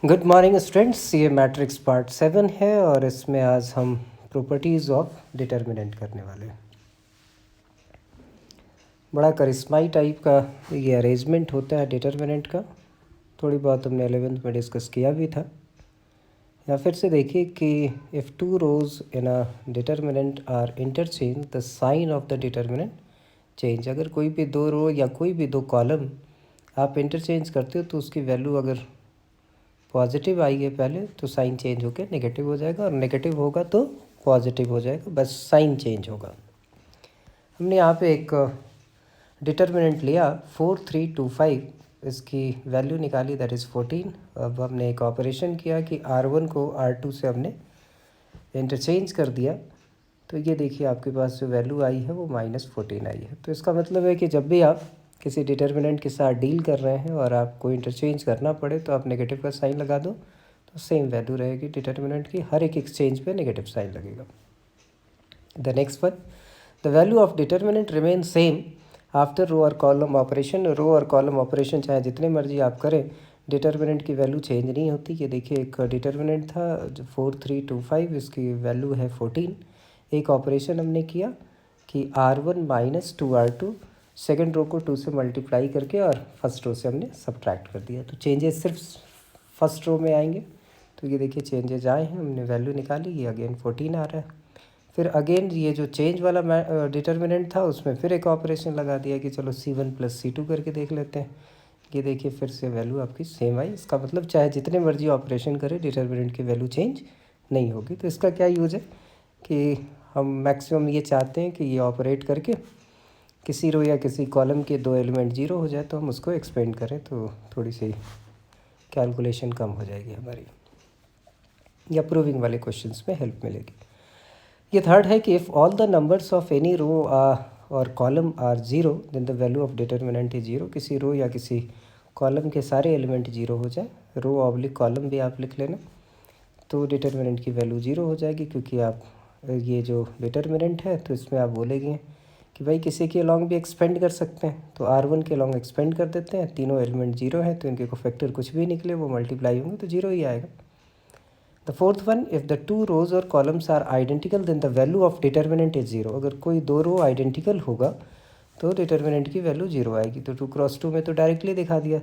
Good morning students. ये matrix part 7 है और इसमें आज हम प्रॉपर्टीज़ ऑफ डिटर्मिनेंट करने वाले हैं। बड़ा करिश्माई टाइप का ये अरेंजमेंट होता है डिटर्मिनेंट का। थोड़ी बहुत हमने 11th में डिस्कस किया भी था। या फिर से देखिए कि if two rows in a determinant are interchange the sign of the determinant change. अगर कोई भी दो रो या कोई भी दो कॉलम आप इंटरचेंज करते हो तो उसकी वैल्यू अगर पॉजिटिव आई है पहले तो साइन चेंज होकर नेगेटिव हो जाएगा, और नेगेटिव होगा तो पॉजिटिव हो जाएगा, बस साइन चेंज होगा। हमने यहाँ पे एक डिटर्मिनेंट लिया 4, 3, 2, 5, इसकी वैल्यू निकाली, दैट इज़ 14। अब हमने एक ऑपरेशन किया कि R1 को R2 से हमने इंटरचेंज कर दिया, तो ये देखिए आपके पास जो वैल्यू आई है वो -14 आई है। तो इसका मतलब है कि जब भी आप किसी डिटर्मिनेंट के साथ डील कर रहे हैं और आपको इंटरचेंज करना पड़े तो आप नेगेटिव का साइन लगा दो, तो सेम वैल्यू रहेगी डिटर्मिनेंट की, हर एक एक्सचेंज पे नेगेटिव साइन लगेगा। The next one, the value of determinant remain same after row और कॉलम ऑपरेशन। रो और कॉलम ऑपरेशन चाहे जितने मर्जी आप करें, डिटर्मिनेंट की वैल्यू चेंज नहीं होती। ये देखिए एक डिटर्मिनेंट था जो 4, 3, 2, 5, इसकी वैल्यू है 14। एक ऑपरेशन हमने किया कि R1 - 2R2, सेकेंड रो को 2 से मल्टीप्लाई करके और फर्स्ट रो से हमने सब्ट्रैक्ट कर दिया, तो चेंजेस सिर्फ फर्स्ट रो में आएंगे। तो ये देखिए चेंजेज आए हैं, हमने वैल्यू निकाली, ये अगेन 14 आ रहा है। फिर अगेन ये जो चेंज वाला डिटर्मिनेंट था उसमें फिर एक ऑपरेशन लगा दिया कि चलो C1 + C2 करके देख लेते हैं। ये देखिए फिर से वैल्यू आपकी सेम आई। इसका मतलब चाहे जितने मर्जी ऑपरेशन करें डिटर्मिनेंट की वैल्यू चेंज नहीं होगी। तो इसका क्या यूज़ है कि हम मैक्सिमम ये चाहते हैं कि ये ऑपरेट करके किसी रो या किसी कॉलम के दो एलिमेंट जीरो हो जाए तो हम उसको एक्सपेंड करें, तो थोड़ी सी कैलकुलेशन कम हो जाएगी हमारी, या प्रूविंग वाले क्वेश्चंस में हेल्प मिलेगी। ये थर्ड है कि if all the numbers of any row और column are zero then the value of determinant is zero. किसी रो या किसी कॉलम के सारे एलिमेंट जीरो हो जाए, रो ऑब्लिक कॉलम भी आप लिख लेना, तो डिटर्मिनेंट की वैल्यू ज़ीरो हो जाएगी। क्योंकि आप ये जो डिटर्मिनेंट है तो इसमें आप बोलेंगे कि भाई किसी के अलॉन्ग भी एक्सपेंड कर सकते हैं, तो R1 के अलॉन्ग एक्सपेंड कर देते हैं, तीनों एलिमेंट जीरो हैं तो इनके कोफैक्टर कुछ भी निकले वो मल्टीप्लाई होंगे तो जीरो ही आएगा। The fourth one, if the two rows और columns are identical then the value of determinant is zero. अगर कोई दो रो आइडेंटिकल होगा तो डिटर्मिनेंट की वैल्यू जीरो आएगी। तो 2 × 2 में तो डायरेक्टली दिखा दिया।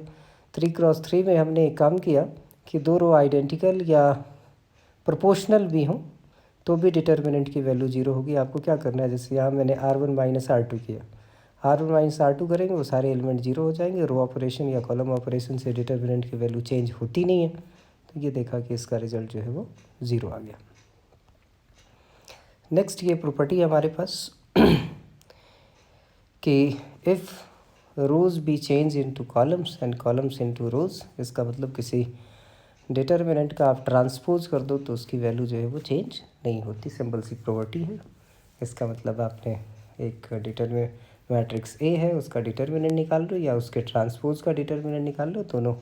3 × 3 में हमने एक काम किया कि दो रो आइडेंटिकल या प्रोपोर्शनल भी हों तो भी डिटर्मिनेंट की वैल्यू जीरो होगी। आपको क्या करना है, जैसे यहाँ मैंने R1 - R2 किया, R1 - R2 करेंगे वो सारे एलिमेंट जीरो हो जाएंगे। रो ऑपरेशन या कॉलम ऑपरेशन से डिटर्मिनेंट की वैल्यू चेंज होती नहीं है, तो ये देखा कि इसका रिजल्ट जो है वो ज़ीरो आ गया। नेक्स्ट ये प्रॉपर्टी है हमारे पास कि if rows be change into columns and columns into rows, इसका मतलब किसी डिटर्मिनेंट का आप ट्रांसपोज कर दो तो उसकी वैल्यू जो है वो चेंज नहीं होती। सिंपल सी प्रॉपर्टी है। इसका मतलब आपने एक डिटर्मिनेंट मैट्रिक्स ए है उसका डिटर्मिनेंट निकाल लो या उसके ट्रांसपोज का डिटर्मिनेंट निकाल लो, दोनों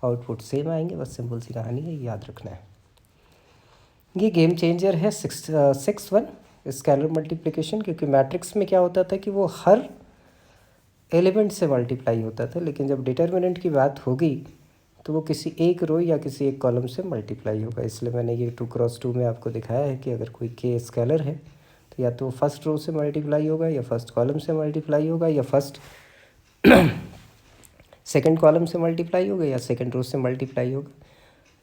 आउटपुट सेम आएंगे। बस सिंपल सी कहानी है, याद रखना है। ये गेम चेंजर है 6 1 स्केलर मल्टीप्लिकेशन, क्योंकि मैट्रिक्स में क्या होता था कि वो हर एलिमेंट से मल्टीप्लाई होता था, लेकिन जब डिटर्मिनेंट की बात होगी तो वो किसी एक रो या किसी एक कॉलम से मल्टीप्लाई होगा। इसलिए मैंने ये 2 × 2 में आपको दिखाया है कि अगर कोई के स्केलर है तो या तो फर्स्ट रो से मल्टीप्लाई होगा या फर्स्ट कॉलम से मल्टीप्लाई होगा या फर्स्ट सेकंड कॉलम से मल्टीप्लाई होगा या सेकंड रो से मल्टीप्लाई होगा।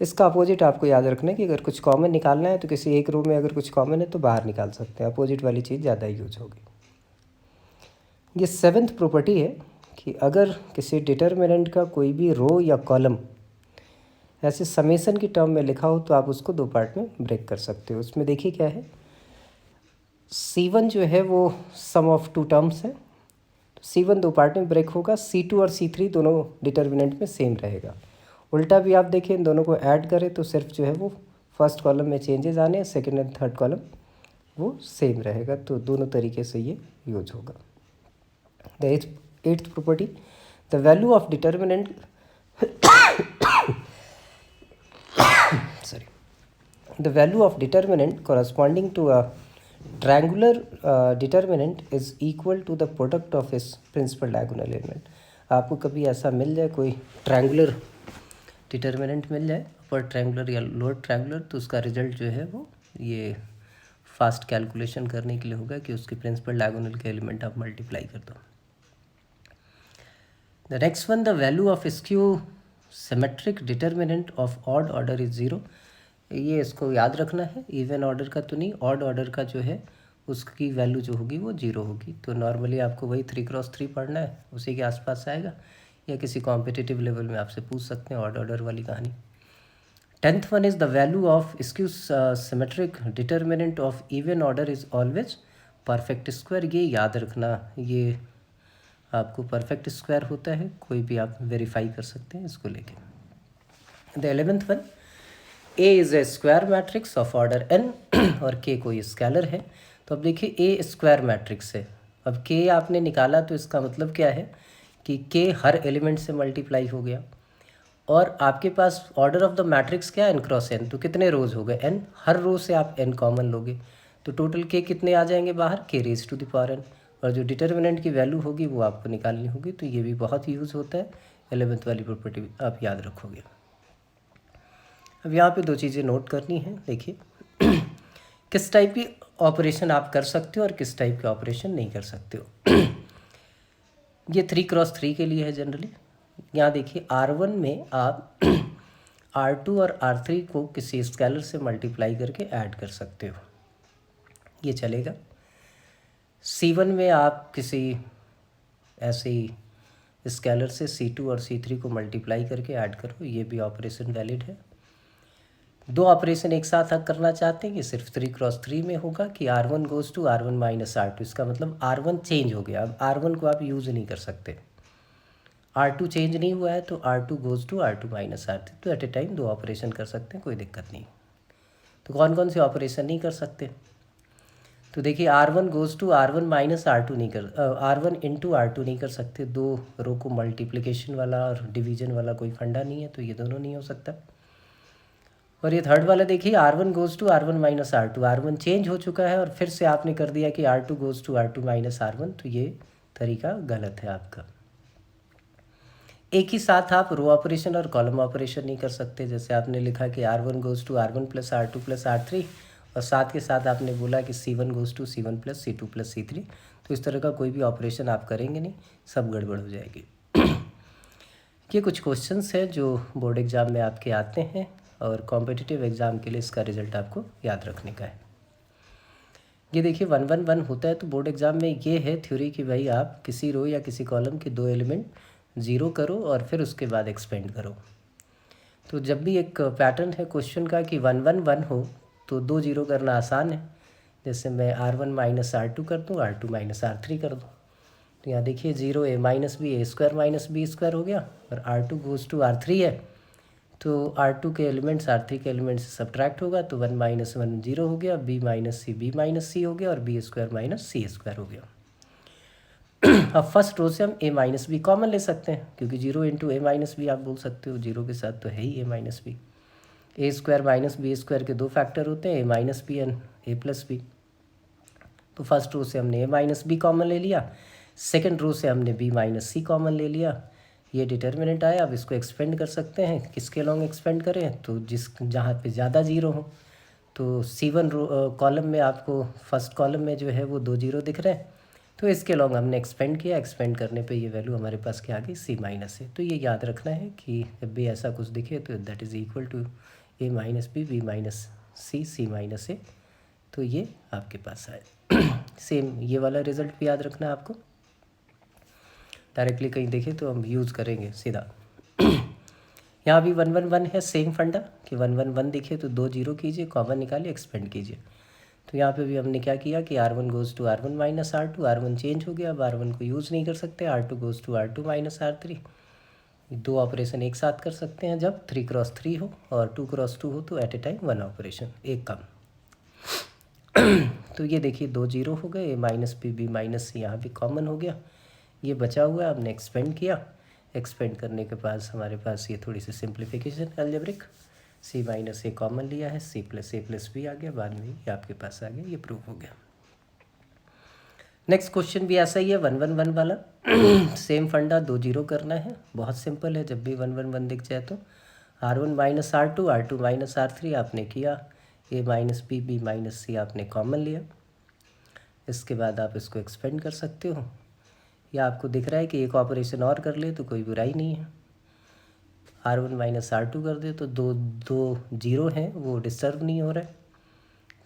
इसका अपोजिट आपको याद रखना है कि अगर कुछ कॉमन निकालना है तो किसी एक रो में अगर कुछ कॉमन है तो बाहर निकाल सकते हैं, अपोजिट वाली चीज़ ज़्यादा यूज होगी। ये 7th प्रॉपर्टी है कि अगर किसी डिटर्मिनेंट का कोई भी रो या कॉलम ऐसे समेसन की टर्म में लिखा हो तो आप उसको दो पार्ट में ब्रेक कर सकते हो। उसमें देखिए क्या है, C1 जो है वो सम ऑफ टू टर्म्स है, तो C1 दो पार्ट में ब्रेक होगा। C2 और C3 दोनों डिटर्मिनेंट में सेम रहेगा। उल्टा भी आप देखें, इन दोनों को ऐड करें तो सिर्फ जो है वो फर्स्ट कॉलम में चेंजेस आने, सेकेंड एंड थर्ड कॉलम वो सेम रहेगा। तो दोनों तरीके से ये यूज होगा। The eighth property, the value of determinant the value of determinant corresponding to a triangular determinant is equal to the product of its principal diagonal element। आपको कभी ऐसा मिल जाए कोई ट्रायंगुलर डिटर्मिनेंट मिल जाए अपर ट्रायंगुलर या lower triangular, तो उसका result जो है वो ये फास्ट कैलकुलेशन करने के लिए होगा कि उसके प्रिंसिपल डायगोनल के एलिमेंट आप मल्टीप्लाई कर दो। The next one, the value of skew symmetric determinant of odd order is 0। ये इसको याद रखना है, इवन ऑर्डर का तो नहीं, ऑड ऑर्डर का जो है उसकी वैल्यू जो होगी वो 0 होगी। तो नॉर्मली आपको वही 3x3 पढ़ना है, उसी के आसपास आएगा, या किसी कॉम्पिटिटिव लेवल में आपसे पूछ सकते हैं ऑड ऑर्डर वाली कहानी। 10th one is the value of skew symmetric determinant of even order is always perfect square. ये याद रखना, ये आपको परफेक्ट स्क्वायर होता है, कोई भी आप वेरीफाई कर सकते हैं इसको लेके। The 11th one, A is a square matrix of order n और के कोई स्केलर है। तो अब देखिए ए स्क्वायर मैट्रिक्स है, अब के आपने निकाला तो इसका मतलब क्या है कि के हर एलिमेंट से मल्टीप्लाई हो गया, और आपके पास ऑर्डर ऑफ द मैट्रिक्स क्या है, n क्रॉस n, तो कितने रोज हो गए n, हर रो से आप n कॉमन लोगे, तो टोटल के कितने आ जाएंगे बाहर, k raise to the power n, और जो डिटर्मिनेंट की वैल्यू होगी वो आपको निकालनी होगी। तो ये भी बहुत यूज़ होता है, 11th वाली प्रॉपर्टी आप याद रखोगे। अब यहाँ पे दो चीज़ें नोट करनी है, देखिए किस टाइप की ऑपरेशन आप कर सकते हो और किस टाइप के ऑपरेशन नहीं कर सकते हो। ये 3x3 के लिए है जनरली। यहाँ देखिए R1 में आप R2 और R3 को किसी स्केलर से मल्टीप्लाई करके ऐड कर सकते हो, ये चलेगा। C1 में आप किसी ऐसे ही स्केलर से C2 और C3 को मल्टीप्लाई करके ऐड करो, ये भी ऑपरेशन वैलिड है। दो ऑपरेशन एक साथ आप करना चाहते हैं, ये सिर्फ 3x3 में होगा कि R1 goes to R1 minus R2, इसका मतलब R1 चेंज हो गया, अब R1 को आप यूज़ नहीं कर सकते, R2 चेंज नहीं हुआ है तो R2 goes to R2 minus R3, तो एट ए टाइम दो ऑपरेशन कर सकते हैं, कोई दिक्कत नहीं। तो कौन कौन से ऑपरेशन नहीं कर सकते, तो देखिए R1 goes to R1 minus R2 नहीं कर, R1 इंटू R2 नहीं कर सकते, दो रो को मल्टीप्लिकेशन वाला और डिवीजन वाला कोई फंडा नहीं है, तो ये दोनों नहीं हो सकता। और ये थर्ड वाला देखिए R1 goes to R1 minus R2, R1 change हो चुका है और फिर से आपने कर दिया कि R2 goes to R2 minus R1, तो ये तरीका गलत है आपका। एक ही साथ आप रो ऑपरेशन और कॉलम ऑपरेशन नहीं कर सकते, जैसे आपने लिखा कि R1 goes to R1 plus R2 plus R3 और साथ के साथ आपने बोला कि C1 goes to C1 plus C2 plus C3, तो इस तरह का कोई भी ऑपरेशन आप करेंगे नहीं, सब गड़बड़ हो जाएगी। ये कुछ क्वेश्चंस है जो बोर्ड एग्ज़ाम में आपके आते हैं और कॉम्पिटिटिव एग्ज़ाम के लिए इसका रिज़ल्ट आपको याद रखने का है। ये देखिए 1-1-1 होता है, तो बोर्ड एग्ज़ाम में ये है थ्योरी कि भाई आप किसी रो या किसी कॉलम के दो एलिमेंट 0 करो और फिर उसके बाद एक्सपेंड करो। तो जब भी एक पैटर्न है क्वेश्चन का कि 1-1-1 हो तो 2 0 करना आसान है, जैसे मैं R1 माइनस R2 कर दूँ, R2 माइनस R3 कर दूँ, तो यहाँ देखिए 0 a minus B, A square minus B square हो गया, और R2 गोज़ टू R3 है, तो R2 के एलिमेंट्स R3 के एलिमेंट से सब्ट्रैक्ट होगा, तो 1 माइनस 1 0 हो गया, b माइनस सी हो गया, और बी स्क्वायर माइनस सी स्क्वायर हो गया। अब फर्स्ट रो से हम a माइनस बी कॉमन ले सकते हैं, क्योंकि 0 इंटू ए माइनस बी आप बोल सकते हो, 0 के साथ तो है ही a minus B. A square minus B square के दो फैक्टर होते हैं, a minus B and A plus B. तो फर्स्ट रो से हमने a माइनस बी कॉमन ले लिया, सेकेंड रो से हमने b माइनस सी कॉमन ले लिया, ये डिटर्मिनेंट आया। अब इसको एक्सपेंड कर सकते हैं, किसके लॉन्ग एक्सपेंड करें, तो जहाँ पे ज़्यादा जीरो हो, तो C1 रो कॉलम में आपको फर्स्ट कॉलम में जो है वो 2 0 दिख रहे हैं, तो इसके लॉन्ग हमने एक्सपेंड किया, एक्सपेंड करने पे ये वैल्यू हमारे पास क्या आ गई, C माइनस है। तो ये याद रखना है कि जब भी ऐसा कुछ दिखे तो that is equal to a minus b minus C minus a, तो ये आपके पास आए। सेम ये वाला रिजल्ट भी याद रखना है आपको, डायरेक्टली कहीं देखें तो हम यूज़ करेंगे सीधा। यहाँ भी 1-1-1 है, सेम फंडा कि 1-1-1 दिखे तो 2 0 कीजिए, कॉमन निकालिए, एक्सपेंड कीजिए। तो यहाँ पे भी हमने क्या किया कि R1 goes to R1 minus R2, R1 change हो गया, अब R1 को यूज़ नहीं कर सकते, R2 goes to R2 minus R3। दो ऑपरेशन एक साथ कर सकते हैं जब 3x3 हो, और 2x2 हो तो एट ए टाइम 1 ऑपरेशन, एक काम। तो ये देखिए 2 0 हो गए, a माइनस बी माइनस सी यहाँ भी कॉमन हो गया, ये बचा हुआ है, हमने एक्सपेंड किया, एक्सपेंड करने के पास हमारे पास ये थोड़ी सी सिंप्लीफिकेशन अलजेब्रिक, c माइनस ए कॉमन लिया है, c प्लस बी आ गया, बाद में ये आपके पास आ गया, ये प्रूव हो गया। नेक्स्ट क्वेश्चन भी ऐसा ही है 1-1-1 वाला। सेम फंडा, 2 0 करना है, बहुत सिंपल है, जब भी 1-1-1 दिख जाए तो R1 minus R2, R2 minus R3 आपने किया, A minus B minus C आपने कॉमन लिया। इसके बाद आप इसको एक्सपेंड कर सकते हो, या आपको दिख रहा है कि एक ऑपरेशन और कर ले तो कोई बुराई नहीं है। R1 माइनस R2 कर दे तो दो दो जीरो हैं वो डिस्टर्ब नहीं हो रहे,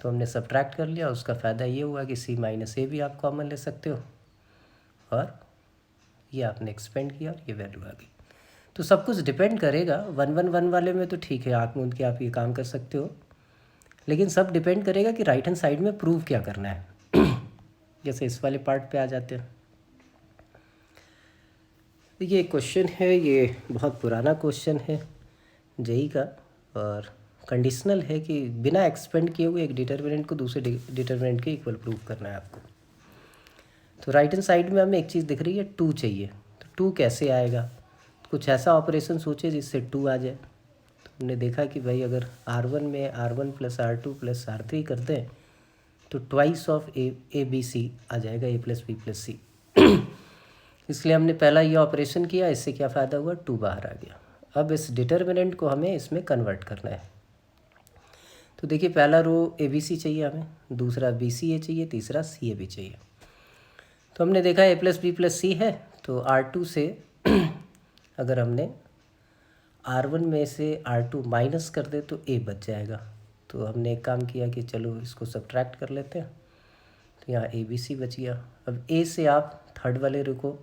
तो हमने सब्ट्रैक्ट कर लिया। उसका फ़ायदा ये हुआ कि C माइनस A भी आप कॉमन ले सकते हो, और ये आपने एक्सपेंड किया और ये वैल्यू आ गई। तो सब कुछ डिपेंड करेगा। 1 1 1 वाले में तो ठीक है, आँख मूंद के आप ये काम कर सकते हो, लेकिन सब डिपेंड करेगा कि राइट हैंड साइड में प्रूव क्या करना है। जैसे इस वाले पार्ट पे आ जाते हैं। ये क्वेश्चन है, ये बहुत पुराना क्वेश्चन है जेई का, और कंडीशनल है कि बिना एक्सपेंड किए हुए एक डिटर्मिनेंट को दूसरे डिटर्मिनेंट के इक्वल प्रूव करना है आपको। तो राइट हैंड साइड में हमें एक चीज़ दिख रही है, 2 चाहिए। तो 2 कैसे आएगा? कुछ ऐसा ऑपरेशन सोचे जिससे 2 आ जाए। तो हमने देखा कि भाई अगर R1 में R1 plus R2 plus R3 कर दें तो twice of a b c आ जाएगा, A plus B plus c. इसलिए हमने पहला ये ऑपरेशन किया, इससे क्या फ़ायदा हुआ, 2 बाहर आ गया। अब इस डिटर्मिनेंट को हमें इसमें कन्वर्ट करना है। तो देखिए, पहला रो ए बी सी चाहिए हमें, दूसरा बी सी ए चाहिए, तीसरा सी ए बी चाहिए। तो हमने देखा A प्लस बी प्लस सी है, तो R2 से अगर हमने R1 में से R2 माइनस कर दे तो A बच जाएगा। तो हमने एक काम किया कि चलो इसको सब्ट्रैक्ट कर लेते हैं, तो यहाँ ए बी सी बच गया। अब A से आप थर्ड वाले रो को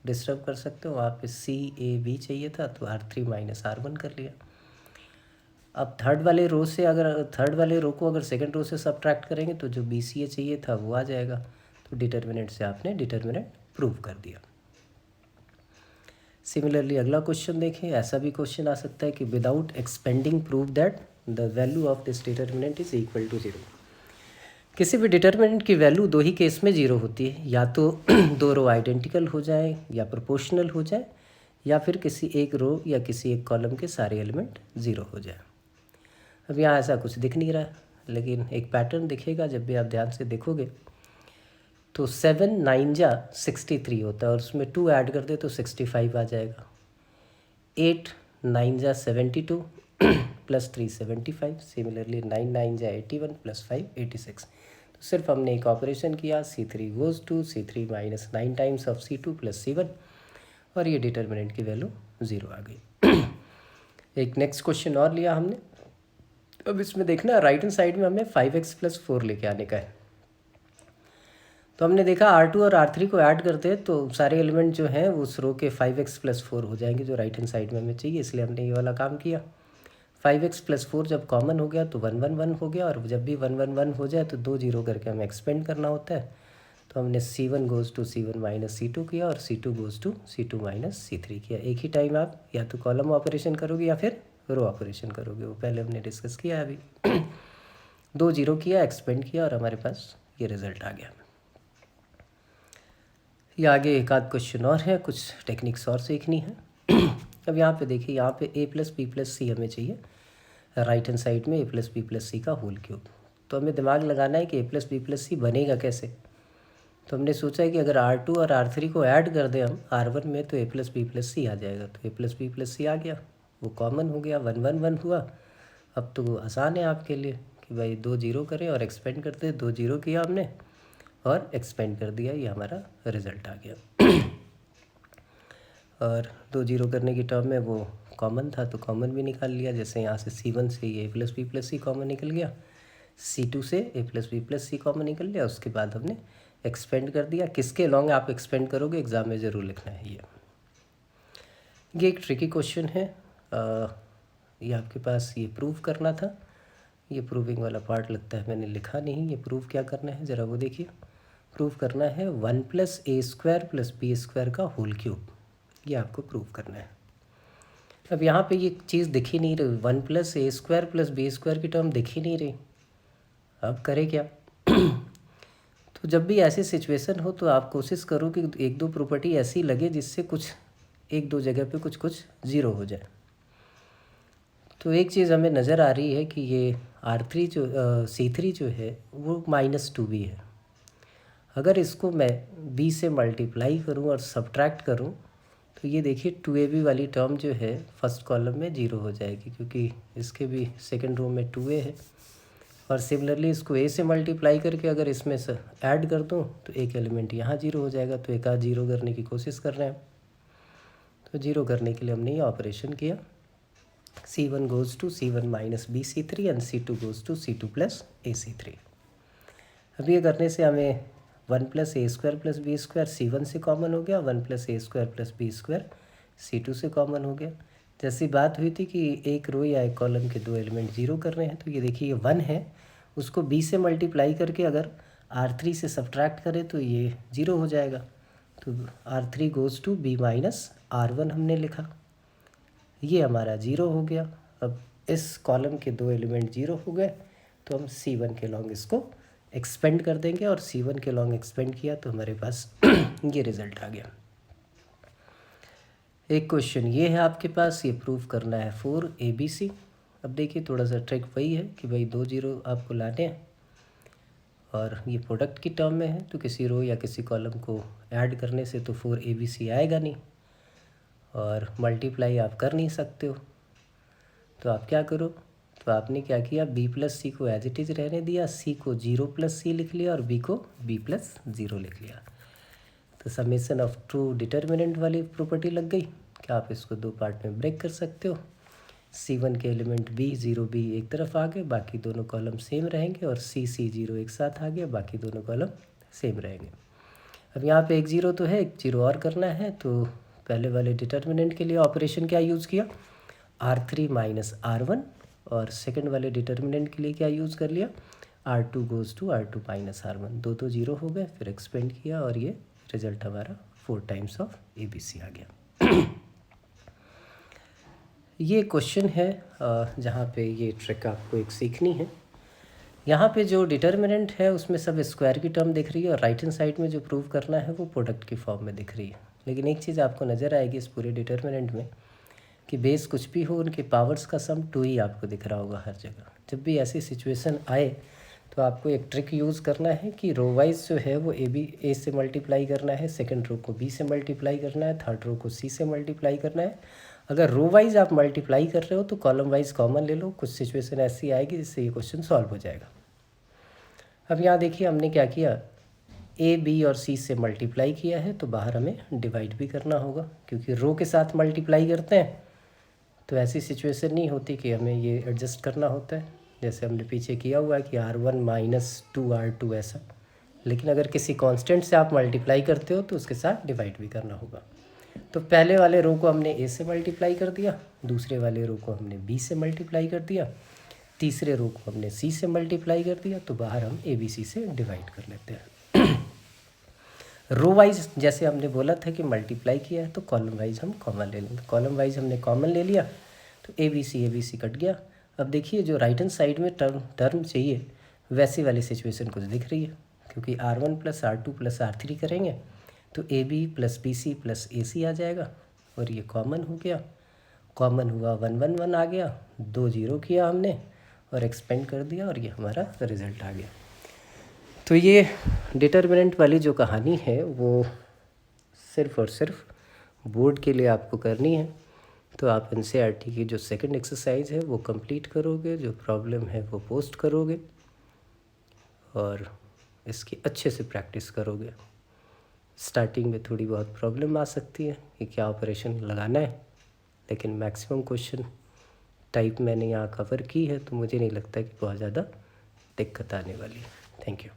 डिस्टर्ब कर सकते हो, वहाँ पे सी ए बी चाहिए था तो R3 माइनस R1 कर लिया। अब थर्ड वाले रो से अगर थर्ड वाले रो को अगर सेकंड रो से सब्ट्रैक्ट करेंगे तो जो बी सी ए चाहिए था वो आ जाएगा। तो डिटर्मिनेंट से आपने डिटर्मिनेंट प्रूव कर दिया। सिमिलरली अगला क्वेश्चन देखें, ऐसा भी क्वेश्चन आ सकता है कि without expanding prove that the value of this determinant is equal to 0। किसी भी डिटर्मिनेंट की वैल्यू दो ही केस में 0 होती है, या तो दो रो आइडेंटिकल हो जाए या प्रोपोर्शनल हो जाए, या फिर किसी एक रो या किसी एक कॉलम के सारे एलिमेंट 0 हो जाए। अब यहाँ ऐसा कुछ दिख नहीं रहा है, लेकिन एक पैटर्न दिखेगा जब भी आप ध्यान से देखोगे। तो 7 9 जा 63 होता है, और उसमें 2 ऐड कर दे तो 65 आ जाएगा। 8 9 जा 72 प्लस 3 75। सिमिलरली 9 9 जा 81 प्लस 5 86। तो सिर्फ हमने एक ऑपरेशन किया, C3 goes to C3 minus 9 times of C2 plus C1, और ये डिटर्मिनेंट की वैल्यू 0 आ गई। एक नेक्स्ट क्वेश्चन और लिया हमने। अब इसमें देखना, राइट हैंड साइड में हमें 5x प्लस 4 लेके आने का है। तो हमने देखा R2 और R3 को ऐड करते हैं तो सारे एलिमेंट जो हैं उस रो के 5x प्लस 4 हो जाएंगे, जो राइट हैंड साइड में हमें चाहिए। इसलिए हमने ये वाला काम किया। 5x प्लस 4 जब कॉमन हो गया तो 1 1 1 हो गया, और जब भी 1 1 1 हो जाए तो 2 0 करके हमें एक्सपेंड करना होता है। तो हमने C1 goes to C1 minus C2 किया, और C2 goes to C2 minus C3 किया। एक ही टाइम आप या तो कॉलम ऑपरेशन करोगे या फिर रो ऑपरेशन करोगे, वो पहले हमने डिस्कस किया है अभी। 2 0 किया, एक्सपेंड किया, और हमारे पास ये रिज़ल्ट आ गया। ये आगे एक आध क्वेश्चन और है, कुछ टेक्निक्स और सीखनी है। अब यहाँ पे देखिए, यहाँ पे A प्लस बी प्लस सी हमें चाहिए राइट हैंड साइड में, A प्लस बी प्लस सी का होल क्यूब। तो हमें दिमाग लगाना है कि A प्लस बी प्लस सी बनेगा कैसे। तो हमने सोचा है कि अगर R2 और R3 को ऐड कर दें हम R1 में तो A प्लस बी प्लस सी आ जाएगा। तो A प्लस बी प्लस सी आ गया, वो कॉमन हो गया, 1 1 1 हुआ। अब तो आसान है आपके लिए कि भाई 2 0 करें और एक्सपेंड करते, 2 0 किया हमने और एक्सपेंड कर दिया, ये हमारा रिज़ल्ट आ गया। और 2 0 करने की टर्म में वो कॉमन था तो कॉमन भी निकाल लिया। जैसे यहाँ से C1 से ये A plus B plus C common निकल गया, C2 से A plus B plus C common निकल गया। उसके बाद हमने एक्सपेंड कर दिया। किसके लॉन्ग आप एक्सपेंड करोगे, एग्ज़ाम में ज़रूर लिखना है ये एक ट्रिकी क्वेश्चन है। ये आपके पास ये प्रूव करना था। ये प्रूविंग वाला पार्ट लगता है मैंने लिखा नहीं। ये प्रूव क्या करना है ज़रा वो देखिए। प्रूव करना है 1 plus a square plus b square का होल क्यूब, ये आपको प्रूव करना है। अब यहाँ पे ये चीज़ दिख ही नहीं रही, 1 plus a square plus b square की टर्म दिख ही नहीं रही। अब करें क्या? तो जब भी ऐसी सिचुएशन हो तो आप कोशिश करो कि एक दो प्रॉपर्टी ऐसी लगे जिससे कुछ एक दो जगह पे कुछ कुछ ज़ीरो हो जाए। तो एक चीज़ हमें नज़र आ रही है कि ये R3 जो C3 जो है वो -2 भी है। अगर इसको मैं B से मल्टीप्लाई करूं और सब्ट्रैक्ट करूं तो ये देखिए 2ab वाली टर्म जो है फर्स्ट कॉलम में 0 हो जाएगी, क्योंकि इसके भी सेकंड रो में 2a है। और सिमिलरली इसको a से मल्टीप्लाई करके अगर इसमें से ऐड कर दूँ तो एक एलिमेंट यहाँ 0 हो जाएगा। तो एक आध 0 करने की कोशिश कर रहे हैं, तो 0 करने के लिए हमने ये ऑपरेशन किया। C1 goes to C1 minus BC3 and C2 goes to C2 plus AC3। अब ये करने से हमें 1 plus a square plus b square C1 से कॉमन हो गया, 1 plus a square plus b square C2 से कॉमन हो गया। जैसी बात हुई थी कि एक रो या एक कॉलम के 2 एलिमेंट 0 कर रहे हैं, तो ये देखिए ये 1 है, उसको b से मल्टीप्लाई करके अगर R3 से सब्ट्रैक्ट करें तो ये 0 हो जाएगा। तो R3 goes to b minus R1 हमने लिखा, ये हमारा 0 हो गया। अब इस कॉलम के 2 एलिमेंट 0 हो गए, तो हम C1 के लॉन्ग इसको एक्सपेंड कर देंगे, और C1 के लॉन्ग एक्सपेंड किया तो हमारे पास ये रिज़ल्ट आ गया। एक क्वेश्चन ये है आपके पास, ये प्रूव करना है 4ABC। अब देखिए थोड़ा सा ट्रिक वही है कि भाई 2 0 आपको लाने हैं, और ये प्रोडक्ट की टर्म में है, तो किसी रो या किसी कॉलम को ऐड करने से तो 4ABC आएगा नहीं, और मल्टीप्लाई आप कर नहीं सकते हो। तो आप क्या करो, तो आपने क्या किया, b प्लस सी को एज इट इज़ रहने दिया, c को 0 प्लस सी लिख लिया और b को b प्लस 0 लिख लिया। तो समेसन ऑफ ट्रू डिटर्मिनेंट वाली प्रॉपर्टी लग गई कि आप इसको 2 पार्ट में ब्रेक कर सकते हो। C1 के एलिमेंट b 0b एक तरफ आ गए, बाकी दोनों कॉलम सेम रहेंगे, और c 0 एक साथ आ गया, बाकी दोनों कॉलम सेम रहेंगे। अब यहाँ पे एक 0 तो है, एक 0 और करना है, तो पहले वाले डिटर्मिनेंट के लिए ऑपरेशन क्या यूज़ किया, R3 माइनस R1, और सेकंड वाले डिटर्मिनेंट के लिए क्या यूज़ कर लिया, R2 goes to R2 minus R1। दो 0 हो गए, फिर एक्सपेंड किया, और ये रिजल्ट हमारा 4 टाइम्स ऑफ ABC आ गया। ये क्वेश्चन है जहाँ पे ये ट्रिक आपको एक सीखनी है। यहाँ पे जो डिटर्मिनेंट है उसमें सब स्क्वायर की टर्म दिख रही है, और राइट हैंड साइड में जो प्रूव करना है वो प्रोडक्ट की फॉर्म में दिख रही है। लेकिन एक चीज़ आपको नज़र आएगी इस पूरे डिटर्मिनेंट में कि बेस कुछ भी हो, उनके पावर्स का सम 2 ही आपको दिख रहा होगा हर जगह। जब भी ऐसी सिचुएशन आए तो आपको एक ट्रिक यूज़ करना है कि रो वाइज जो है वो ए से मल्टीप्लाई करना है, सेकंड रो को बी से मल्टीप्लाई करना है, थर्ड रो को सी से मल्टीप्लाई करना है। अगर रो वाइज आप मल्टीप्लाई कर रहे हो तो कॉलम वाइज कॉमन ले लो, कुछ सिचुएशन ऐसी आएगी जिससे ये क्वेश्चन सॉल्व हो जाएगा। अब यहाँ देखिए हमने क्या किया, ए बी और सी से मल्टीप्लाई किया है, तो बाहर हमें डिवाइड भी करना होगा, क्योंकि रो के साथ मल्टीप्लाई करते हैं तो ऐसी सिचुएशन नहीं होती कि हमें ये एडजस्ट करना होता है, जैसे हमने पीछे किया हुआ है कि R1 माइनस 2R2 ऐसा। लेकिन अगर किसी कांस्टेंट से आप मल्टीप्लाई करते हो तो उसके साथ डिवाइड भी करना होगा। तो पहले वाले रो को हमने A से मल्टीप्लाई कर दिया, दूसरे वाले रो को हमने B से मल्टीप्लाई कर दिया, तीसरे रो को हमने C से मल्टीप्लाई कर दिया, तो बाहर हम ABC से डिवाइड कर लेते हैं। रो वाइज जैसे हमने बोला था कि मल्टीप्लाई किया है तो कॉलम वाइज हम कॉमन ले लेंगे, कॉलम वाइज हमने कॉमन ले लिया तो ABC कट गया। अब देखिए जो राइट हैंड साइड में टर्म चाहिए वैसी वाली सिचुएशन कुछ दिख रही है, क्योंकि R1 plus R2 plus R3 करेंगे तो AB plus BC plus AC आ जाएगा, और ये कॉमन हो गया, कॉमन हुआ 1 1 1 आ गया, 2 0 किया हमने और एक्सपेंड कर दिया, और ये हमारा रिज़ल्ट आ गया। तो ये डिटर्मिनेंट वाली जो कहानी है वो सिर्फ़ और सिर्फ बोर्ड के लिए आपको करनी है। तो आप NCERT की जो सेकंड एक्सरसाइज है वो कंप्लीट करोगे, जो प्रॉब्लम है वो पोस्ट करोगे, और इसकी अच्छे से प्रैक्टिस करोगे। स्टार्टिंग में थोड़ी बहुत प्रॉब्लम आ सकती है कि क्या ऑपरेशन लगाना है, लेकिन मैक्सिमम क्वेश्चन टाइप मैंने यहाँ कवर की है, तो मुझे नहीं लगता कि बहुत ज़्यादा दिक्कत आने वाली है। Thank you.